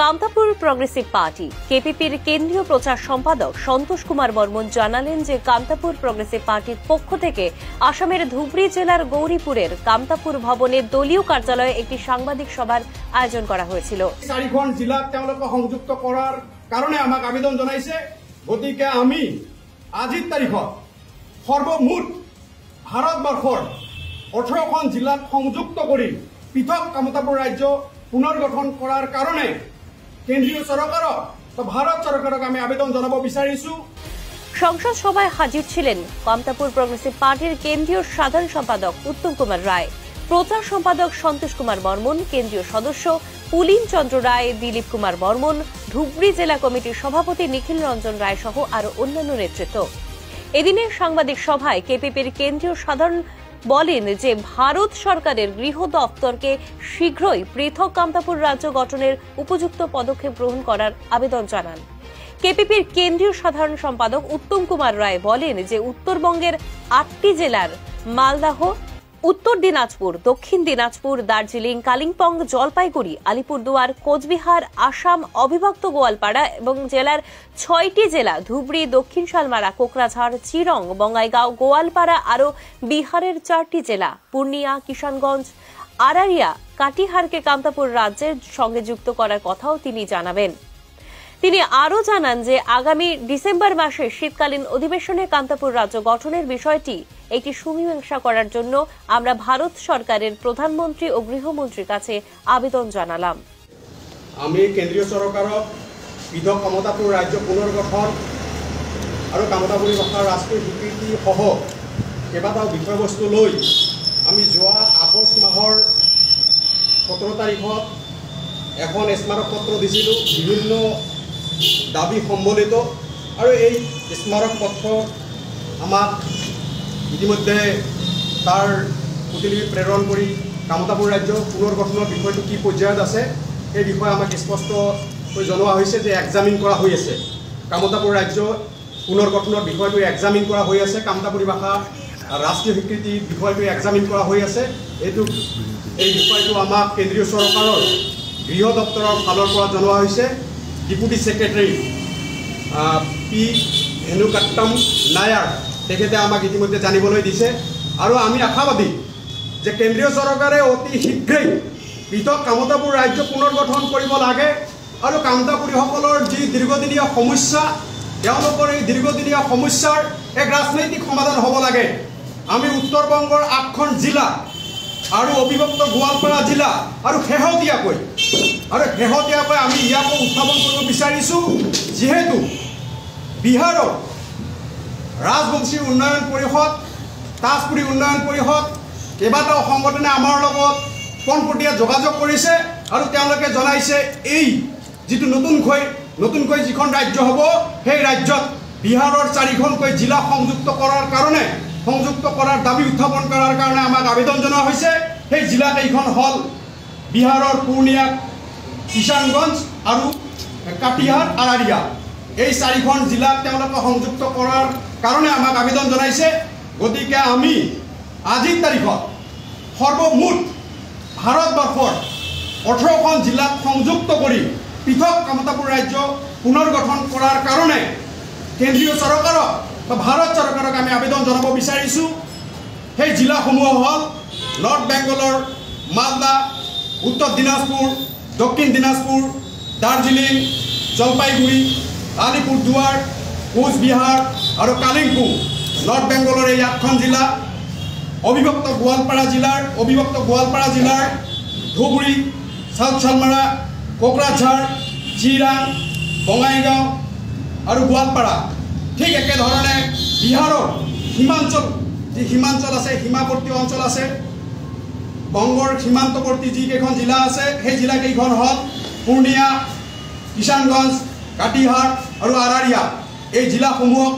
Kamtapur progressive party কেপিপির কেন্দ্রীয় প্রচার সম্পাদক সন্তোষ কুমার বর্মন জানালেন যে কামতাপুর প্রগ্রেসিভ পার্টির পক্ষ থেকে আসামের ধুবড়ী জেলার গৌরীপুরের কামতাপুর ভবনে দলীয় কার্যালয়ে একটি সাংবাদিক সভার আয়োজন করা হয়েছিল। চাৰিখন জিলাত তেওঁলোকে সংযুক্ত কৰাৰ কাৰণে আমাক আবেদন জনাইছে। গতিকে আমি আজিৰ তাৰিখত সৰ্বমুঠ ভাৰতবৰ্ষৰ 18খন জিলাত সংযুক্ত কৰি পৃথক কামতাপুৰ ৰাজ্য পুনৰ্গঠন কৰাৰ কাৰণে কেন্দ্ৰীয় সৰকাৰক তো ভাৰত সৰকাৰক আমি আবেদন জানাবো বিচাৰিছো। সংসদ সভায় হাজির ছিলেন কামতাপুর প্রগ্রেসিভ পার্টির কেন্দ্রীয় সাধারণ সম্পাদক উত্তম কুমার রায়, প্রচার সম্পাদক সন্তোষ কুমার বর্মন, কেন্দ্রীয় সদস্য পুলিন চন্দ্র রায়, দিলীপ কুমার বর্মন, ধুবড়ী জেলা কমিটির সভাপতি নিখিল রঞ্জন রায় সহ আরো অন্যান্য নেতৃত্ব। এদিনের সাংবাদিক সভায় কেপিপির কেন্দ্রীয় সাধারণ বলেন যে ভারত সরকারের গৃহ দপ্তরকে শীঘ্রই পৃথক কামতাপুর রাজ্য গঠনের উপযুক্ত পদক্ষেপ গ্রহণ করার আবেদন জানান। কেপিপির কেন্দ্রীয় সাধারণ সম্পাদক উত্তম কুমার রায় বলেন যে উত্তরবঙ্গের 8টি জেলার মালদাহ, উত্তর দিনাজপুর, দক্ষিণ দিনাজপুর, দার্জিলিং, কালিম্পং, জলপাইগুড়ি, আলিপুরদুয়ার, কোচবিহার, আসাম, অবিভক্ত গোয়ালপাড়া এবং জেলার 6টি জেলা ধুবড়ী, দক্ষিণ শালমারা, কোকরাঝাড়, চিরং, বঙ্গাইগাঁও, গোয়ালপাড়া, আরও বিহারের 4টি জেলা পূর্ণিয়া, কিষানগঞ্জ, আরারিয়া, কাটিহারকে কামতাপুর রাজ্যের সঙ্গে যুক্ত করার কথাও তিনি জানাবেন। তিনি আরও জানান যে আগামী ডিসেম্বর মাসে শীতকালীন অধিবেশনে কামতাপুর রাজ্য গঠনের বিষয়টি একটি সুমীমাংসা করার জন্য আমরা ভারত সরকারের প্রধানমন্ত্রী ও গৃহমন্ত্রীর কাছে আবেদন জানালাম। আমি কেন্দ্রীয় সরকারক পৃথক কামতাপুর রাজ্য পুনর্গঠন আর কামতাপুরী ভাষার রাষ্ট্রীয় স্বীকৃতি সহ কেইবাটাও বিষয়বস্তু লৈ আমি যোৱা আগষ্ট মাহৰ 17 তাৰিখত এখন স্মাৰকপত্ৰ দিছিলোঁ বিভিন্ন দাবী সম্বলিত, আৰু এই স্মাৰকপত্ৰ আমাক ইতিমধ্যে তাৰ প্ৰতিলিপি প্ৰেৰণ কৰি কামতাপুৰ ৰাজ্য পুনৰ্গঠনৰ বিষয়টো কি পৰ্যায়ত আছে সেই বিষয়ে আমাক স্পষ্টকৈ জনোৱা হৈছে যে এক্সামিন কৰা হৈ আছে। কামতাপুৰ ৰাজ্য পুনৰ্গঠনৰ বিষয়টো এক্সামিন কৰা হৈ আছে, কামতাপুৰী ভাষা ৰাষ্ট্ৰীয় স্বীকৃতি বিষয়টো এক্সামিন কৰা হৈ আছে। এই বিষয়টো আমাক কেন্দ্ৰীয় চৰকাৰৰ গৃহ দপ্তৰৰ ফালৰ পৰা জনোৱা হৈছে। ডিপুটি সেক্ৰেটাৰি পি হেনুকাট্টম নায়াৰ তেখেতে আমাক ইতিমধ্যে জানিবলৈ দিছে, আৰু আমি আশাবাদী যে কেন্দ্ৰীয় চৰকাৰে অতি শীঘ্ৰেই পৃথক কামতাপুৰ ৰাজ্য পুনৰ্গঠন কৰিব লাগে, আৰু কামতাপুৰীসকলৰ যি দীৰ্ঘদিনীয়া সমস্যা তেওঁলোকৰ এই দীৰ্ঘদিনীয়া সমস্যাৰ এক ৰাজনৈতিক সমাধান হ'ব লাগে। আমি উত্তৰবংগৰ 8খন জিলা আৰু অবিভক্ত গোৱালপাৰা জিলা আৰু শেহতীয়াকৈ আমি ইয়াকো উত্থাপন কৰিব বিচাৰিছোঁ, যিহেতু বিহাৰৰ ৰাজবংশী উন্নয়ন পৰিষদ, তাজপুৰী উন্নয়ন পৰিষদ কেইবাটাও সংগঠনে আমাৰ লগত পোনপটীয়া যোগাযোগ কৰিছে, আৰু তেওঁলোকে জনাইছে এই যিটো নতুনকৈ যিখন ৰাজ্য হ'ব সেই ৰাজ্যত বিহাৰৰ 4খনকৈ জিলা সংযুক্ত কৰাৰ দাবী উত্থাপন কৰাৰ কাৰণে আমাক আবেদন জনোৱা হৈছে। সেই জিলা কেইখন হ'ল বিহাৰৰ পূৰ্ণিয়া, কিষানগঞ্জ আৰু কাটিহাৰ, আৰাৰিয়া। এই 4খন জিলাক তেওঁলোকে সংযুক্ত কৰাৰ কাৰণে আমাক আবেদন জনাইছে। গতিকে আমি আজিৰ তাৰিখত সৰ্বমুঠ ভাৰতবৰ্ষৰ 18খন জিলাত সংযুক্ত কৰি পৃথক কামতাপুৰ ৰাজ্য পুনৰ্গঠন কৰাৰ কাৰণে কেন্দ্ৰীয় চৰকাৰক বা ভাৰত চৰকাৰক আমি আবেদন জনাব বিচাৰিছোঁ। সেই জিলাসমূহ হ'ল নৰ্থ বেংগলৰ মালদা, উত্তৰ দিনাজপুৰ, দক্ষিণ দিনাজপুৰ, দাৰ্জিলিং, জলপাইগুৰি, আলিপুৰদুৱাৰ, কোচবিহাৰ আৰু কালিম্পং। নৰ্থ বেংগলৰ এই 8খন জিলা, অবিভক্ত গোৱালপাৰা জিলাৰ ধুবুৰী, চাউথ চালমাৰা, কোকৰাঝাৰ, চিৰাং, বঙাইগাঁও আৰু গোৱালপাৰা। ঠিক একেধৰণে বিহাৰৰ সীমাঞ্চল আছে, সীমাৱৰ্তী অঞ্চল আছে, বংগৰ সীমান্তৱৰ্তী যিকেইখন জিলা আছে সেই জিলাকেইখন হ'ল পূৰ্ণিয়া, কিষানগঞ্জ, কাটিহাৰ আৰু আৰাৰিয়া। এই জিলাসমূহক